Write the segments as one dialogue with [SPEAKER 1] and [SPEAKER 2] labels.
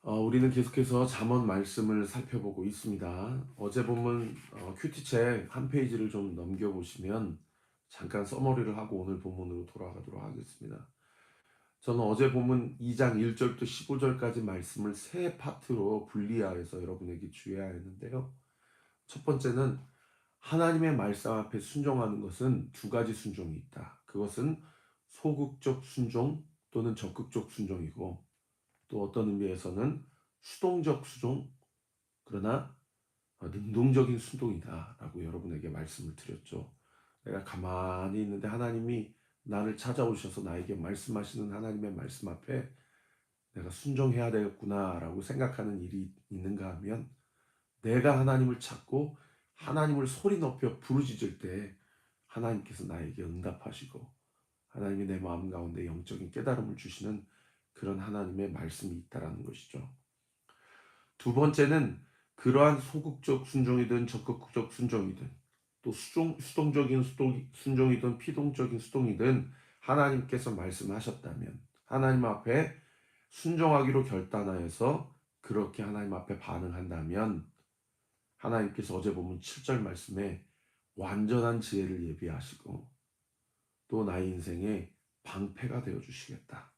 [SPEAKER 1] 우리는 계속해서 잠언 말씀을 살펴보고 있습니다. 어제 본문 큐티책 한 페이지를 좀 넘겨보시면 잠깐 서머리를 하고 오늘 본문으로 돌아가도록 하겠습니다. 저는 어제 본문 2장 1절부터 15절까지 말씀을 세 파트로 분리하여서 여러분에게 주어야 했는데요. 첫 번째는 하나님의 말씀 앞에 순종하는 것은 두 가지 순종이 있다. 그것은 소극적 순종 또는 적극적 순종이고, 또 어떤 의미에서는 수동적 수종, 그러나 능동적인 수동이다라고 여러분에게 말씀을 드렸죠. 내가 가만히 있는데 하나님이 나를 찾아오셔서 나에게 말씀하시는 하나님의 말씀 앞에 내가 순종해야 되겠구나라고 생각하는 일이 있는가 하면, 내가 하나님을 찾고 하나님을 소리 높여 부르짖을 때 하나님께서 나에게 응답하시고 하나님이 내 마음 가운데 영적인 깨달음을 주시는 그런 하나님의 말씀이 있다라는 것이죠. 두 번째는 그러한 소극적 순종이든 적극적 순종이든 또 수동적인 순종이든 피동적인 수동이든 하나님께서 말씀하셨다면 하나님 앞에 순종하기로 결단하여서 그렇게 하나님 앞에 반응한다면 하나님께서 어제 보면 7절 말씀에 완전한 지혜를 예비하시고 또 나의 인생에 방패가 되어 주시겠다.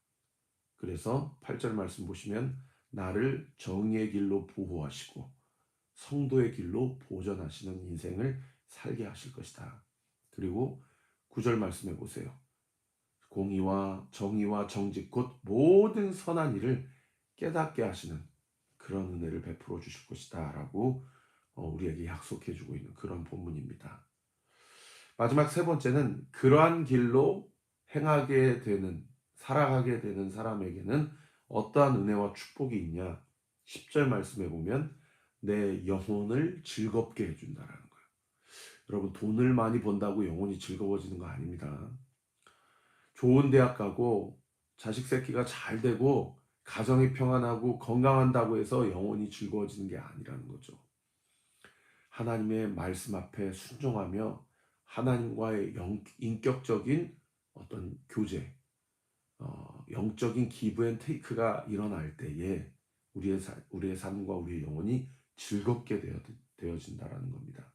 [SPEAKER 1] 그래서 8절 말씀 보시면 나를 정의의 길로 보호하시고 성도의 길로 보전하시는 인생을 살게 하실 것이다. 그리고 9절 말씀해 보세요. 공의와 정의와 정직 곧 모든 선한 일을 깨닫게 하시는 그런 은혜를 베풀어 주실 것이다 라고 우리에게 약속해 주고 있는 그런 본문입니다. 마지막 세 번째는 그러한 길로 행하게 되는, 살아가게 되는 사람에게는 어떠한 은혜와 축복이 있냐? 10절 말씀해 보면 내 영혼을 즐겁게 해준다라는 거예요. 여러분, 돈을 많이 번다고 영혼이 즐거워지는 거 아닙니다. 좋은 대학 가고 자식 새끼가 잘 되고 가정이 평안하고 건강한다고 해서 영혼이 즐거워지는 게 아니라는 거죠. 하나님의 말씀 앞에 순종하며 하나님과의 인격적인 어떤 교제, 영적인 기브 앤 테이크가 일어날 때에 우리의 삶과 우리의 영혼이 즐겁게 되어진다라는 겁니다.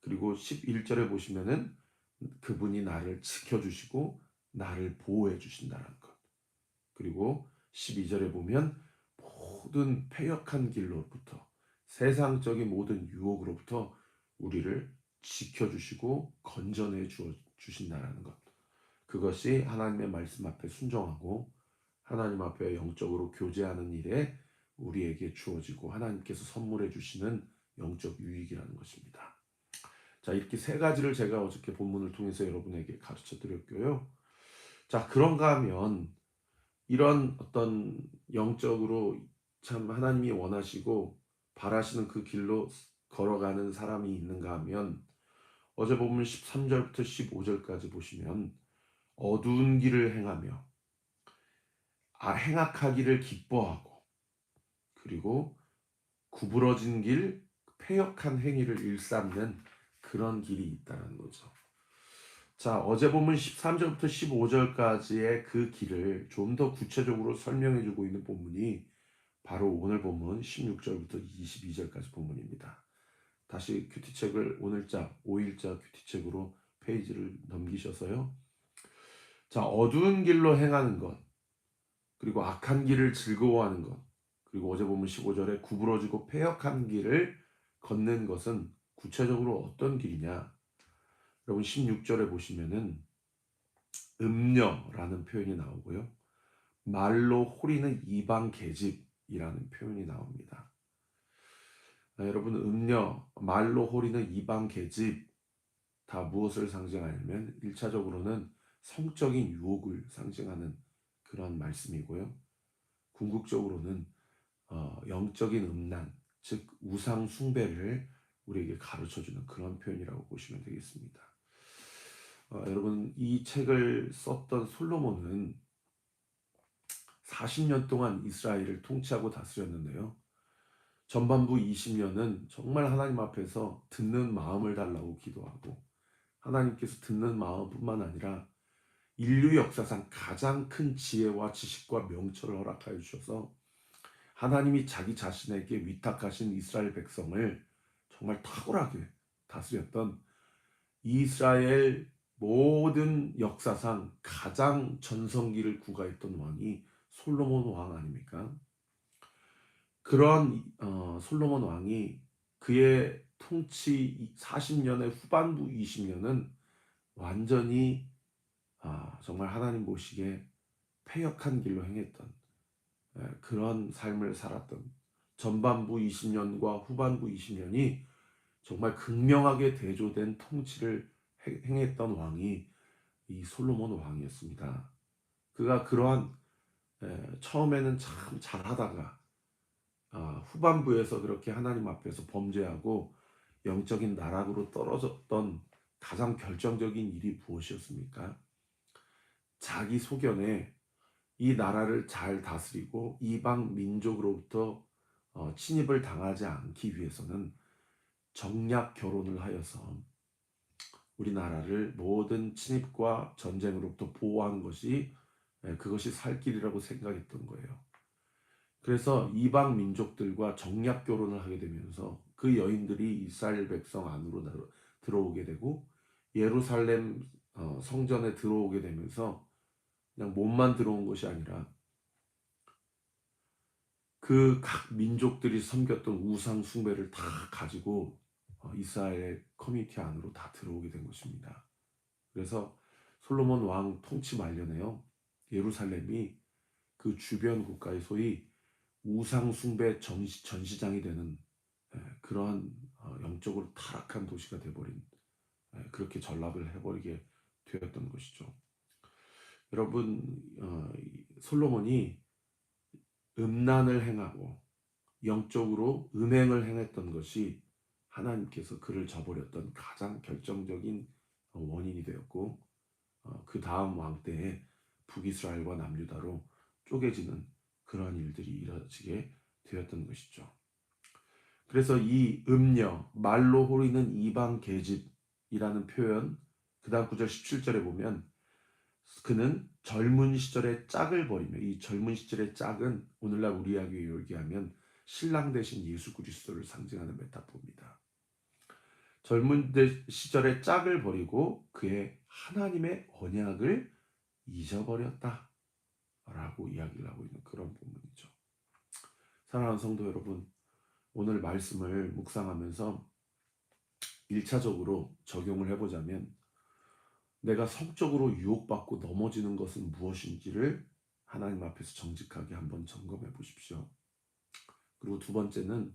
[SPEAKER 1] 그리고 11절에 보시면은 그분이 나를 지켜주시고 나를 보호해 주신다는 것. 그리고 12절에 보면 모든 패역한 길로부터 세상적인 모든 유혹으로부터 우리를 지켜주시고 건져내 주신다는 것. 그것이 하나님의 말씀 앞에 순종하고 하나님 앞에 영적으로 교제하는 일에 우리에게 주어지고 하나님께서 선물해 주시는 영적 유익이라는 것입니다. 자, 이렇게 세 가지를 제가 어저께 본문을 통해서 여러분에게 가르쳐 드렸고요. 자, 그런가 하면 이런 어떤 영적으로 참 하나님이 원하시고 바라시는 그 길로 걸어가는 사람이 있는가 하면, 어제 보면 13절부터 15절까지 보시면 어두운 길을 행하며 행악하기를 기뻐하고 그리고 구부러진 길, 패역한 행위를 일삼는 그런 길이 있다는 거죠. 자, 어제 보면 13절부터 15절까지의 그 길을 좀 더 구체적으로 설명해 주고 있는 본문이 바로 오늘 본문 16절부터 22절까지 본문입니다. 다시 큐티책을 오늘자 5일자 큐티책으로 페이지를 넘기셔서요. 자, 어두운 길로 행하는 것, 그리고 악한 길을 즐거워하는 것, 그리고 어제 보면 15절에 구부러지고 패역한 길을 걷는 것은 구체적으로 어떤 길이냐? 여러분 16절에 보시면은 음녀라는 표현이 나오고요. 말로 호리는 이방 계집이라는 표현이 나옵니다. 여러분, 음녀, 말로 호리는 이방 계집 다 무엇을 상징하냐면 1차적으로는 성적인 유혹을 상징하는 그런 말씀이고요. 궁극적으로는 영적인 음란, 즉 우상 숭배를 우리에게 가르쳐주는 그런 표현이라고 보시면 되겠습니다. 여러분, 이 책을 썼던 솔로몬은 40년 동안 이스라엘을 통치하고 다스렸는데요. 전반부 20년은 정말 하나님 앞에서 듣는 마음을 달라고 기도하고 하나님께서 듣는 마음뿐만 아니라 인류 역사상 가장 큰 지혜와 지식과 명철을 허락하여 주셔서 하나님이 자기 자신에게 위탁하신 이스라엘 백성을 정말 탁월하게 다스렸던 이스라엘 모든 역사상 가장 전성기를 구가했던 왕이 솔로몬 왕 아닙니까? 그런 솔로몬 왕이 그의 통치 40년의 후반부 20년은 완전히 정말 하나님 보시기에 패역한 길로 행했던 그런 삶을 살았던 전반부 20년과 후반부 20년이 정말 극명하게 대조된 통치를 행했던 왕이 이 솔로몬 왕이었습니다. 그가 그러한 처음에는 참 잘하다가 후반부에서 그렇게 하나님 앞에서 범죄하고 영적인 나락으로 떨어졌던 가장 결정적인 일이 무엇이었습니까? 자기 소견에 이 나라를 잘 다스리고 이방 민족으로부터 침입을 당하지 않기 위해서는 정략 결혼을 하여서 우리나라를 모든 침입과 전쟁으로부터 보호하는 것이 그것이 살 길이라고 생각했던 거예요. 그래서 이방 민족들과 정략 결혼을 하게 되면서 그 여인들이 이스라엘 백성 안으로 들어오게 되고 예루살렘 성전에 들어오게 되면서 그냥 몸만 들어온 것이 아니라 그 각 민족들이 섬겼던 우상 숭배를 다 가지고 이스라엘 커뮤니티 안으로 다 들어오게 된 것입니다. 그래서 솔로몬 왕 통치 말년에요. 예루살렘이 그 주변 국가의 소위 우상 숭배 전시장이 되는 그러한 영적으로 타락한 도시가 되어버린 그렇게 전락을 해버리게 되었던 것이죠. 여러분 솔로몬이 음란을 행하고 영적으로 음행을 행했던 것이 하나님께서 그를 저버렸던 가장 결정적인 원인이 되었고 그 다음 왕 때에 북이스라엘과 남유다로 쪼개지는 그러한 일들이 이뤄지게 되었던 것이죠. 그래서 이 음녀, 말로 호리는 이방 계집이라는 표현, 그 다음 9절 17절에 보면 그는 젊은 시절의 짝을 버리며, 이 젊은 시절의 짝은 오늘날 우리 이야기로 얘기하면 신랑 대신 예수 그리스도를 상징하는 메타포입니다. 젊은 시절의 짝을 버리고 그의 하나님의 언약을 잊어버렸다 라고 이야기를 하고 있는 그런 부분이죠. 사랑하는 성도 여러분, 오늘 말씀을 묵상하면서 1차적으로 적용을 해보자면 내가 성적으로 유혹받고 넘어지는 것은 무엇인지를 하나님 앞에서 정직하게 한번 점검해 보십시오. 그리고 두 번째는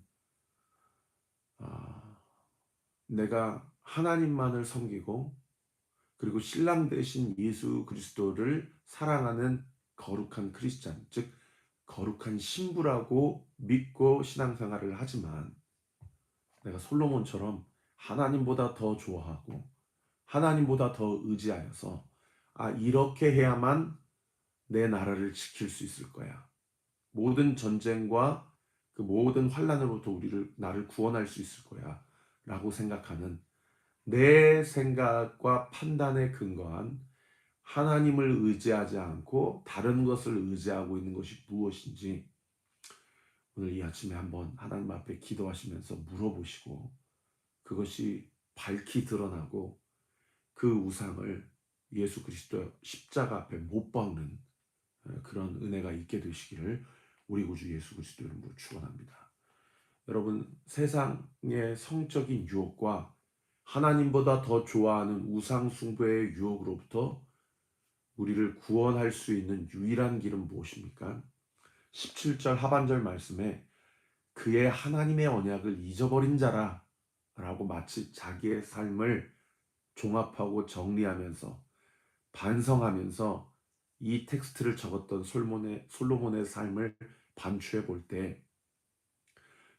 [SPEAKER 1] 내가 하나님만을 섬기고 그리고 신랑 대신 예수 그리스도를 사랑하는 거룩한 크리스찬, 즉 거룩한 신부라고 믿고 신앙생활을 하지만 내가 솔로몬처럼 하나님보다 더 좋아하고 하나님보다 더 의지하여서 이렇게 해야만 내 나라를 지킬 수 있을 거야. 모든 전쟁과 그 모든 환난으로부터 나를 구원할 수 있을 거야 라고 생각하는 내 생각과 판단에 근거한 하나님을 의지하지 않고 다른 것을 의지하고 있는 것이 무엇인지 오늘 이 아침에 한번 하나님 앞에 기도하시면서 물어보시고 그것이 밝히 드러나고 그 우상을 예수 그리스도 십자가 앞에 못 박는 그런 은혜가 있게 되시기를 우리 구주 예수 그리스도 이름으로 축원합니다. 여러분, 세상의 성적인 유혹과 하나님보다 더 좋아하는 우상 숭배의 유혹으로부터 우리를 구원할 수 있는 유일한 길은 무엇입니까? 17절 하반절 말씀에 그의 하나님의 언약을 잊어버린 자라 라고 마치 자기의 삶을 종합하고 정리하면서 반성하면서 이 텍스트를 적었던 솔로몬의 삶을 반추해 볼 때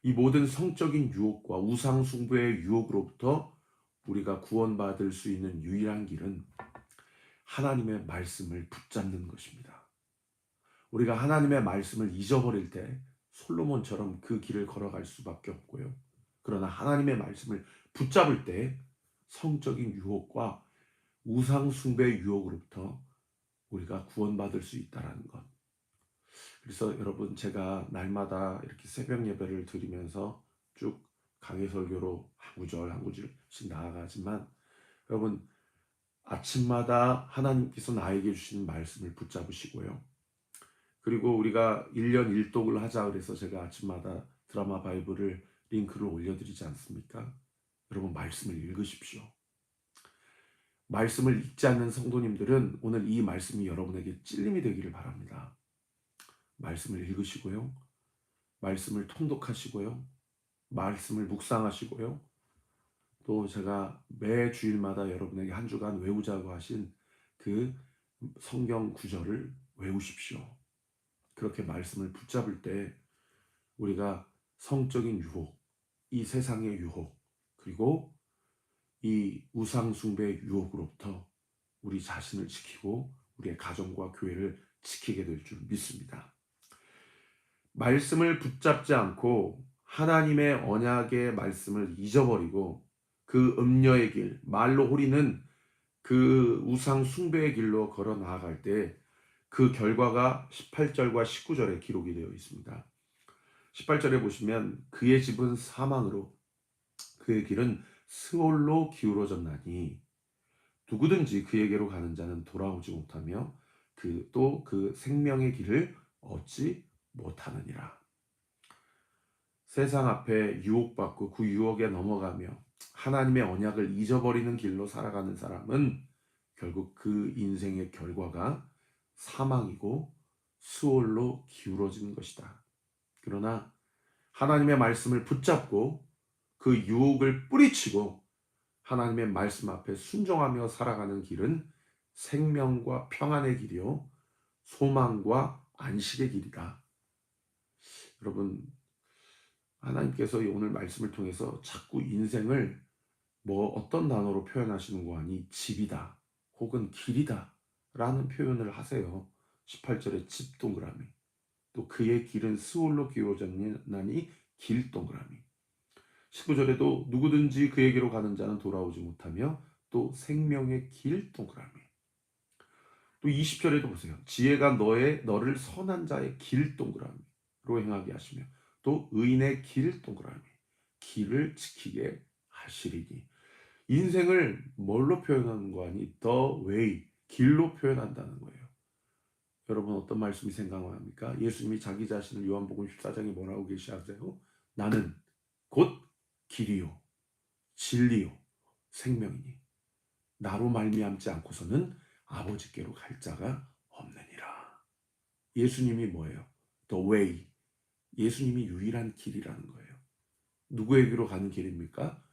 [SPEAKER 1] 이 모든 성적인 유혹과 우상 숭배의 유혹으로부터 우리가 구원받을 수 있는 유일한 길은 하나님의 말씀을 붙잡는 것입니다. 우리가 하나님의 말씀을 잊어버릴 때 솔로몬처럼 그 길을 걸어갈 수밖에 없고요. 그러나 하나님의 말씀을 붙잡을 때 성적인 유혹과 우상 숭배의 유혹으로부터 우리가 구원받을 수 있다는 것. 그래서 여러분, 제가 날마다 이렇게 새벽 예배를 드리면서 쭉 강해 설교로 한 구절 한 구절씩 나아가지만, 여러분, 아침마다 하나님께서 나에게 주시는 말씀을 붙잡으시고요. 그리고 우리가 1년 1독을 하자 그래서 제가 아침마다 드라마 바이블을 링크를 올려드리지 않습니까? 여러분, 말씀을 읽으십시오. 말씀을 읽지 않는 성도님들은 오늘 이 말씀이 여러분에게 찔림이 되기를 바랍니다. 말씀을 읽으시고요. 말씀을 통독하시고요. 말씀을 묵상하시고요. 또 제가 매 주일마다 여러분에게 한 주간 외우자고 하신 그 성경 구절을 외우십시오. 그렇게 말씀을 붙잡을 때 우리가 성적인 유혹, 이 세상의 유혹, 그리고 이 우상 숭배의 유혹으로부터 우리 자신을 지키고 우리의 가정과 교회를 지키게 될 줄 믿습니다. 말씀을 붙잡지 않고 하나님의 언약의 말씀을 잊어버리고 그 음녀의 길, 말로 호리는 그 우상 숭배의 길로 걸어 나아갈 때 그 결과가 18절과 19절에 기록이 되어 있습니다. 18절에 보시면 그의 집은 사망으로 그의 길은 스올로 기울어졌나니 누구든지 그에게로 가는 자는 돌아오지 못하며 또 그 생명의 길을 얻지 못하느니라. 세상 앞에 유혹받고 그 유혹에 넘어가며 하나님의 언약을 잊어버리는 길로 살아가는 사람은 결국 그 인생의 결과가 사망이고 수월로 기울어지는 것이다. 그러나 하나님의 말씀을 붙잡고 그 유혹을 뿌리치고 하나님의 말씀 앞에 순종하며 살아가는 길은 생명과 평안의 길이요 소망과 안식의 길이다. 여러분, 하나님께서 오늘 말씀을 통해서 자꾸 인생을 어떤 단어로 표현하시는 거 아니? 집이다 혹은 길이다 라는 표현을 하세요. 18절에 집 동그라미, 또 그의 길은 스올로 기울어졌나니 길 동그라미, 19절에도 누구든지 그에게로 가는 자는 돌아오지 못하며 또 생명의 길 동그라미, 또 20절에도 보세요. 지혜가 너를 선한 자의 길 동그라미로 행하게 하시며 또 의인의 길 동그라미, 길을 지키게 하시리니. 인생을 뭘로 표현하는 거 아니? The way, 길로 표현한다는 거예요. 여러분, 어떤 말씀이 생각납니까? 예수님이 자기 자신을 요한복음 14장에 뭐라고 계시하세요? 나는 곧 길이요 진리요 생명이니 나로 말미암지 않고서는 아버지께로 갈 자가 없느니라. 예수님이 뭐예요? The way. 예수님이 유일한 길이라는 거예요. 누구에게로 가는 길입니까?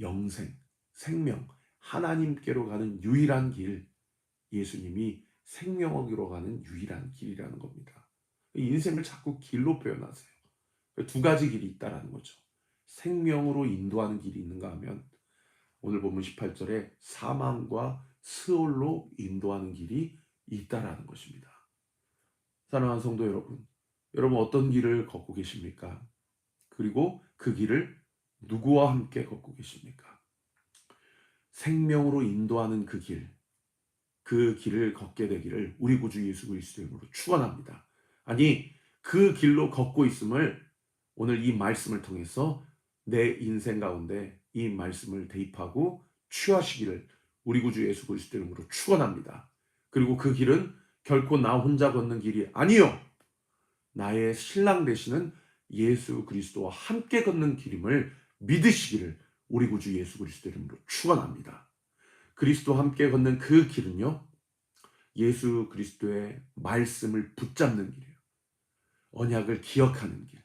[SPEAKER 1] 영생, 생명, 하나님께로 가는 유일한 길. 예수님이 생명하기로 가는 유일한 길이라는 겁니다. 인생을 자꾸 길로 표현하세요. 두 가지 길이 있다라는 거죠. 생명으로 인도하는 길이 있는가 하면 오늘 본문 18절에 사망과 스올로 인도하는 길이 있다라는 것입니다. 사랑하는 성도 여러분, 여러분 어떤 길을 걷고 계십니까? 그리고 그 길을 누구와 함께 걷고 계십니까? 생명으로 인도하는 그 길을 걷게 되기를 우리 구주 예수 그리스도의 이름으로 축원합니다. 아니, 그 길로 걷고 있음을 오늘 이 말씀을 통해서 내 인생 가운데 이 말씀을 대입하고 취하시기를 우리 구주 예수 그리스도의 이름으로 축원합니다. 그리고 그 길은 결코 나 혼자 걷는 길이 아니요, 나의 신랑 되시는 예수 그리스도와 함께 걷는 길임을 믿으시기를 우리 구주 예수 그리스도의 이름으로 축원합니다. 그리스도와 함께 걷는 그 길은요, 예수 그리스도의 말씀을 붙잡는 길이에요. 언약을 기억하는 길.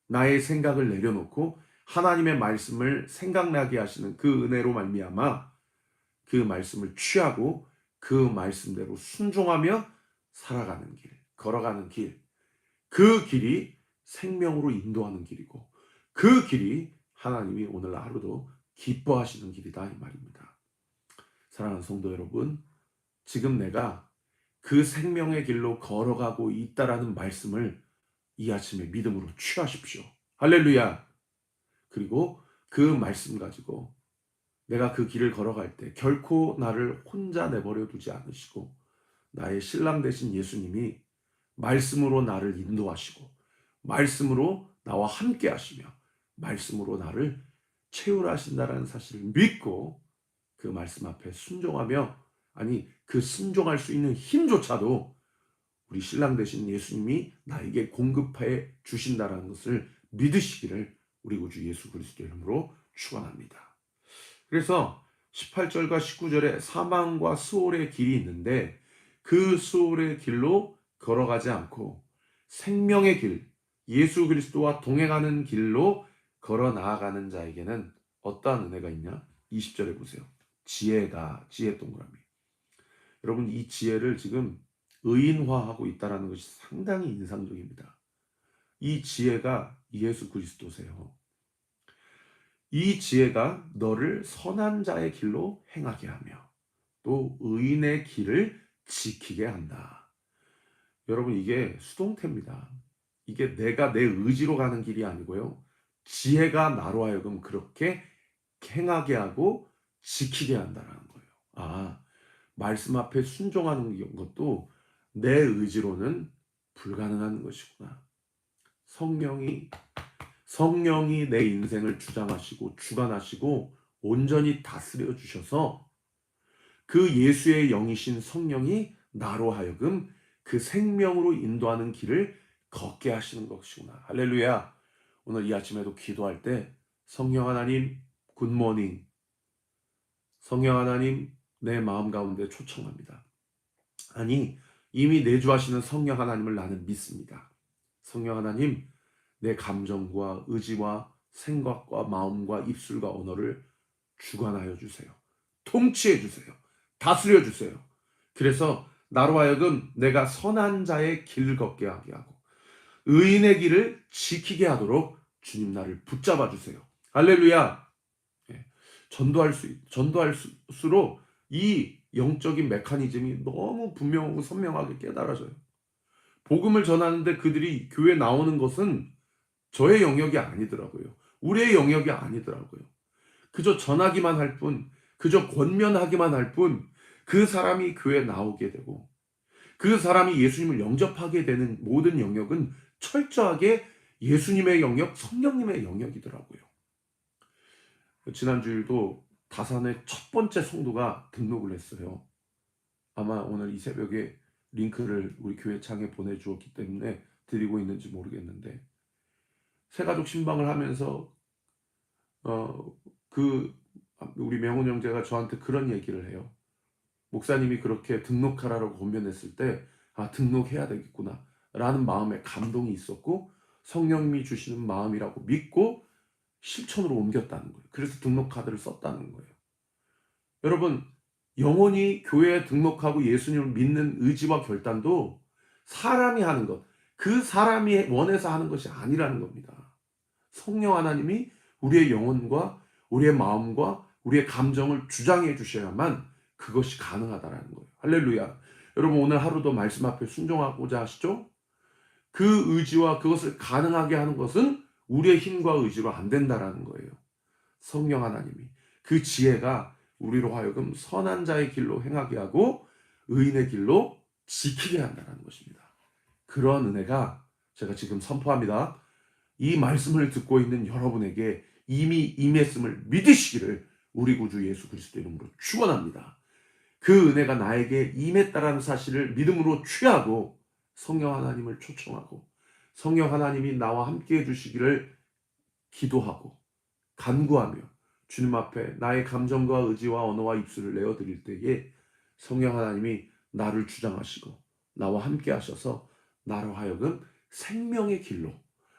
[SPEAKER 1] 나의 생각을 내려놓고 하나님의 말씀을 생각나게 하시는 그 은혜로 말미암아 그 말씀을 취하고 그 말씀대로 순종하며 살아가는 길, 걸어가는 길. 그 길이 생명으로 인도하는 길이고 그 길이 하나님이 오늘 하루도 기뻐하시는 길이다 이 말입니다. 사랑하는 성도 여러분, 지금 내가 그 생명의 길로 걸어가고 있다라는 말씀을 이 아침에 믿음으로 취하십시오. 할렐루야. 그리고 그 말씀 가지고 내가 그 길을 걸어갈 때 결코 나를 혼자 내버려 두지 않으시고 나의 신랑 되신 예수님이 말씀으로 나를 인도하시고 말씀으로 나와 함께 하시며 말씀으로 나를 채우라 하신다라는 사실을 믿고 그 말씀 앞에 순종하며, 아니 그 순종할 수 있는 힘조차도 우리 신랑 되신 예수님이 나에게 공급해 주신다라는 것을 믿으시기를 우리 구주 예수 그리스도 이름으로 축원합니다. 그래서 18절과 19절에 사망과 수월의 길이 있는데 그 수월의 길로 걸어가지 않고 생명의 길, 예수 그리스도와 동행하는 길로 걸어 나아가는 자에게는 어떠한 은혜가 있냐? 20절에 보세요. 지혜 동그라미. 여러분, 이 지혜를 지금 의인화하고 있다는 것이 상당히 인상적입니다. 이 지혜가 예수 그리스도세요. 이 지혜가 너를 선한 자의 길로 행하게 하며 또 의인의 길을 지키게 한다. 여러분, 이게 수동태입니다. 이게 내가 내 의지로 가는 길이 아니고요. 지혜가 나로 하여금 그렇게 행하게 하고 지키게 한다는 거예요. 아, 말씀 앞에 순종하는 것도 내 의지로는 불가능한 것이구나. 성령이 내 인생을 주장하시고 주관하시고 온전히 다스려 주셔서 그 예수의 영이신 성령이 나로 하여금 그 생명으로 인도하는 길을 걷게 하시는 것이구나. 할렐루야. 오늘 이 아침에도 기도할 때 성령 하나님 굿모닝, 성령 하나님 내 마음 가운데 초청합니다. 아니, 이미 내주하시는 성령 하나님을 나는 믿습니다. 성령 하나님, 내 감정과 의지와 생각과 마음과 입술과 언어를 주관하여 주세요. 통치해 주세요. 다스려 주세요. 그래서 나로 하여금 내가 선한 자의 길을 걷게 하게 하고 의인의 길을 지키게 하도록 주님 나를 붙잡아 주세요. 할렐루야. 예. 전도할수록 이 영적인 메커니즘이 너무 분명하고 선명하게 깨달아져요. 복음을 전하는데 그들이 교회 나오는 것은 저의 영역이 아니더라고요. 우리의 영역이 아니더라고요. 그저 전하기만 할 뿐, 그저 권면하기만 할 뿐, 그 사람이 교회에 나오게 되고 그 사람이 예수님을 영접하게 되는 모든 영역은 철저하게 예수님의 영역, 성령님의 영역이더라고요. 지난 주일도 다산의 첫 번째 성도가 등록을 했어요. 아마 오늘 이 새벽에 링크를 우리 교회 창에 보내주었기 때문에 드리고 있는지 모르겠는데, 새가족 신방을 하면서 그 우리 명훈 형제가 저한테 그런 얘기를 해요. 목사님이 그렇게 등록하라고 권면했을 때 등록해야 되겠구나 라는 마음에 감동이 있었고 성령님이 주시는 마음이라고 믿고 실천으로 옮겼다는 거예요. 그래서 등록 카드를 썼다는 거예요. 여러분, 영원히 교회에 등록하고 예수님을 믿는 의지와 결단도 사람이 하는 것, 그 사람이 원해서 하는 것이 아니라는 겁니다. 성령 하나님이 우리의 영혼과 우리의 마음과 우리의 감정을 주장해 주셔야만 그것이 가능하다라는 거예요. 할렐루야. 여러분, 오늘 하루도 말씀 앞에 순종하고자 하시죠? 그 의지와 그것을 가능하게 하는 것은 우리의 힘과 의지로 안 된다라는 거예요. 성령 하나님이 그 지혜가 우리로 하여금 선한 자의 길로 행하게 하고 의인의 길로 지키게 한다는 것입니다. 그런 은혜가 제가 지금 선포합니다. 이 말씀을 듣고 있는 여러분에게 이미 임했음을 믿으시기를 우리 구주 예수 그리스도 이름으로 축원합니다. 그 은혜가 나에게 임했다라는 사실을 믿음으로 취하고 성령 하나님을 초청하고 성령 하나님이 나와 함께 해주시기를 기도하고 간구하며 주님 앞에 나의 감정과 의지와 언어와 입술을 내어드릴 때에 성령 하나님이 나를 주장하시고 나와 함께 하셔서 나로 하여금 생명의 길로,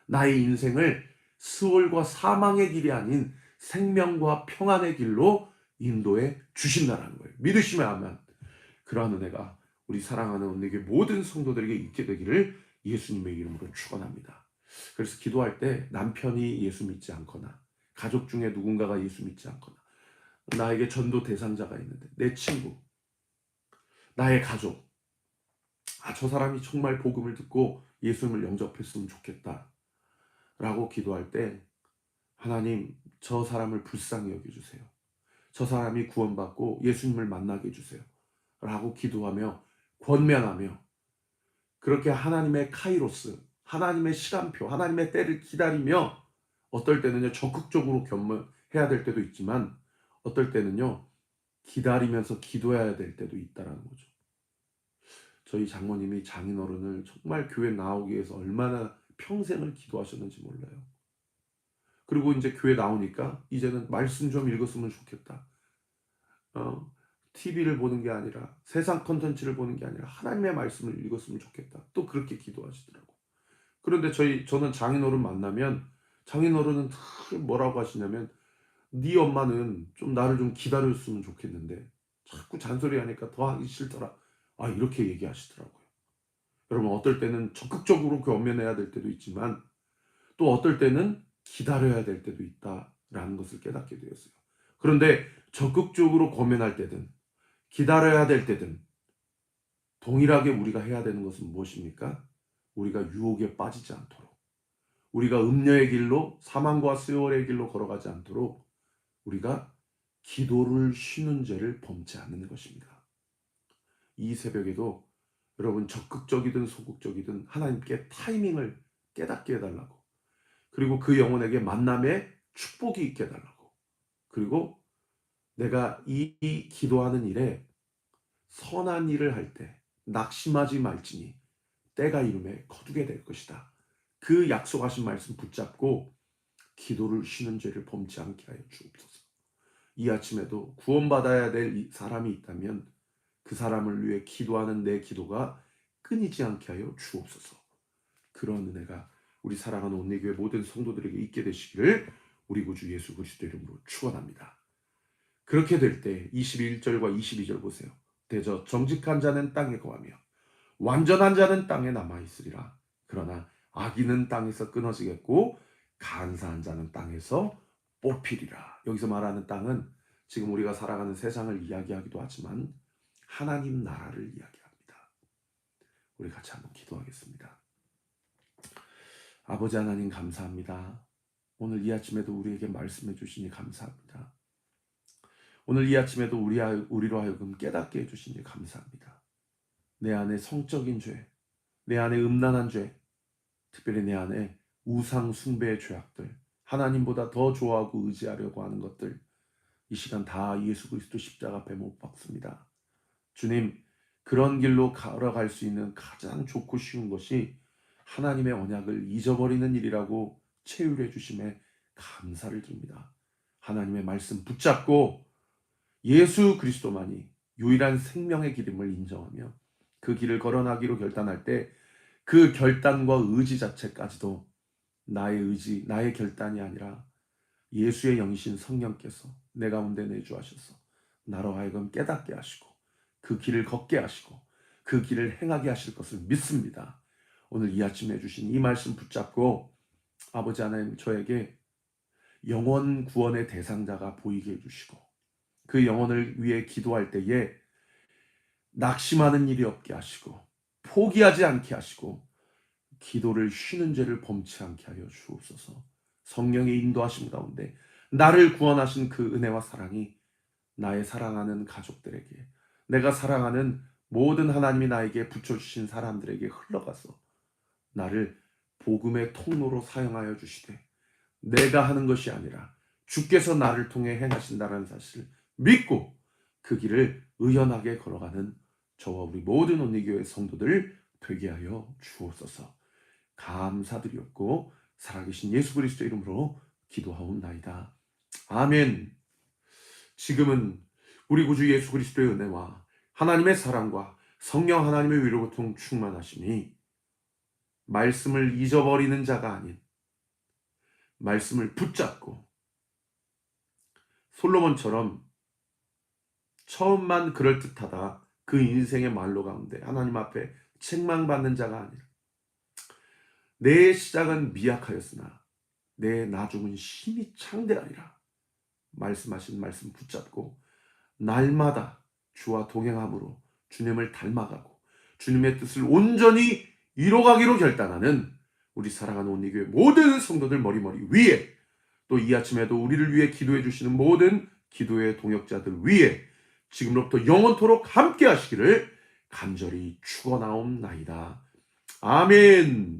[SPEAKER 1] 나의 인생을 수월과 사망의 길이 아닌 생명과 평안의 길로 인도해 주신다는 거예요. 믿으시면 아멘. 그러한 은혜가 우리 사랑하는 은혜교 모든 성도들에게 있게 되기를 예수님의 이름으로 축원합니다. 그래서 기도할 때 남편이 예수 믿지 않거나 가족 중에 누군가가 예수 믿지 않거나 나에게 전도 대상자가 있는데 내 친구, 나의 가족, 저 사람이 정말 복음을 듣고 예수님을 영접했으면 좋겠다 라고 기도할 때 하나님, 저 사람을 불쌍히 여겨주세요. 저 사람이 구원받고 예수님을 만나게 해주세요 라고 기도하며 권면하며 그렇게 하나님의 카이로스, 하나님의 시간표, 하나님의 때를 기다리며 어떨 때는요 적극적으로 겸해야 될 때도 있지만 어떨 때는요 기다리면서 기도해야 될 때도 있다라는 거죠. 저희 장모님이 장인어른을 정말 교회 나오기 위해서 얼마나 평생을 기도하셨는지 몰라요. 그리고 이제 교회 나오니까 이제는 말씀 좀 읽었으면 좋겠다. TV를 보는 게 아니라 세상 컨텐츠를 보는 게 아니라 하나님의 말씀을 읽었으면 좋겠다. 또 그렇게 기도하시더라고. 그런데 저는 장인어른 만나면 장인어른은 늘 뭐라고 하시냐면 네 엄마는 좀 나를 좀 기다렸으면 좋겠는데 자꾸 잔소리하니까 더 하기 싫더라. 이렇게 얘기하시더라고요. 여러분 어떨 때는 적극적으로 겸면해야 될 때도 있지만 또 어떨 때는 기다려야 될 때도 있다라는 것을 깨닫게 되었어요. 그런데 적극적으로 권면할 때든 기다려야 될 때든 동일하게 우리가 해야 되는 것은 무엇입니까? 우리가 유혹에 빠지지 않도록, 우리가 음녀의 길로 사망과 수월의 길로 걸어가지 않도록 우리가 기도를 쉬는 죄를 범치 않는 것입니다. 이 새벽에도 여러분 적극적이든 소극적이든 하나님께 타이밍을 깨닫게 해달라고, 그리고 그 영혼에게 만남의 축복이 있게 해달라고, 그리고 내가 이 기도하는 일에 선한 일을 할 때 낙심하지 말지니 때가 이름에 거두게 될 것이다. 그 약속하신 말씀 붙잡고 기도를 쉬는 죄를 범치 않게 하여 주옵소서. 이 아침에도 구원받아야 될 사람이 있다면 그 사람을 위해 기도하는 내 기도가 끊이지 않게 하여 주옵소서. 그런 은혜가 우리 사랑하는 온리교회 모든 성도들에게 있게 되시기를 우리 구주 예수 그리스도 이름으로 축원합니다. 그렇게 될 때 21절과 22절 보세요. 대저 정직한 자는 땅에 거하며 완전한 자는 땅에 남아있으리라. 그러나 악인은 땅에서 끊어지겠고 간사한 자는 땅에서 뽑히리라. 여기서 말하는 땅은 지금 우리가 살아가는 세상을 이야기하기도 하지만 하나님 나라를 이야기합니다. 우리 같이 한번 기도하겠습니다. 아버지 하나님 감사합니다. 오늘 이 아침에도 우리에게 말씀해 주시니 감사합니다. 오늘 이 아침에도 우리로 하여금 깨닫게 해주시니 감사합니다. 내 안에 성적인 죄, 내 안에 음란한 죄, 특별히 내 안에 우상 숭배의 죄악들, 하나님보다 더 좋아하고 의지하려고 하는 것들, 이 시간 다 예수 그리스도 십자가 앞에 못 박습니다. 주님, 그런 길로 걸어갈 수 있는 가장 좋고 쉬운 것이 하나님의 언약을 잊어버리는 일이라고 체휼해 주심에 감사를 드립니다. 하나님의 말씀 붙잡고 예수 그리스도만이 유일한 생명의 길임을 인정하며 그 길을 걸어나기로 결단할 때 그 결단과 의지 자체까지도 나의 의지, 나의 결단이 아니라 예수의 영이신 성령께서 내 가운데 내주하셔서 나로 하여금 깨닫게 하시고 그 길을 걷게 하시고 그 길을 행하게 하실 것을 믿습니다. 오늘 이 아침에 주신 이 말씀 붙잡고 아버지 하나님 저에게 영혼 구원의 대상자가 보이게 해주시고 그 영혼을 위해 기도할 때에 낙심하는 일이 없게 하시고 포기하지 않게 하시고 기도를 쉬는 죄를 범치 않게 하여 주옵소서. 성령의 인도하심 가운데 나를 구원하신 그 은혜와 사랑이 나의 사랑하는 가족들에게, 내가 사랑하는 모든 하나님이 나에게 붙여주신 사람들에게 흘러가서 나를 복음의 통로로 사용하여 주시되 내가 하는 것이 아니라 주께서 나를 통해 행하신다는 사실을 믿고 그 길을 의연하게 걸어가는 저와 우리 모든 온리교회 성도들 되게 하여 주옵소서. 감사드렸고 살아계신 예수 그리스도 이름으로 기도하옵나이다. 아멘. 지금은 우리 구주 예수 그리스도의 은혜와 하나님의 사랑과 성령 하나님의 위로부터 충만하심이 말씀을 잊어버리는 자가 아닌 말씀을 붙잡고 솔로몬처럼 처음만 그럴듯하다 그 인생의 말로 가운데 하나님 앞에 책망받는 자가 아니라 내 시작은 미약하였으나 내 나중은 힘이 창대하리라 말씀하신 말씀 붙잡고 날마다 주와 동행함으로 주님을 닮아가고 주님의 뜻을 온전히 이뤄가기로 결단하는 우리 사랑하는 온리교회 모든 성도들 머리머리 위에 또 이 아침에도 우리를 위해 기도해 주시는 모든 기도의 동역자들 위에 지금부터 영원토록 함께 하시기를 간절히 축원하옵나이다. 아멘.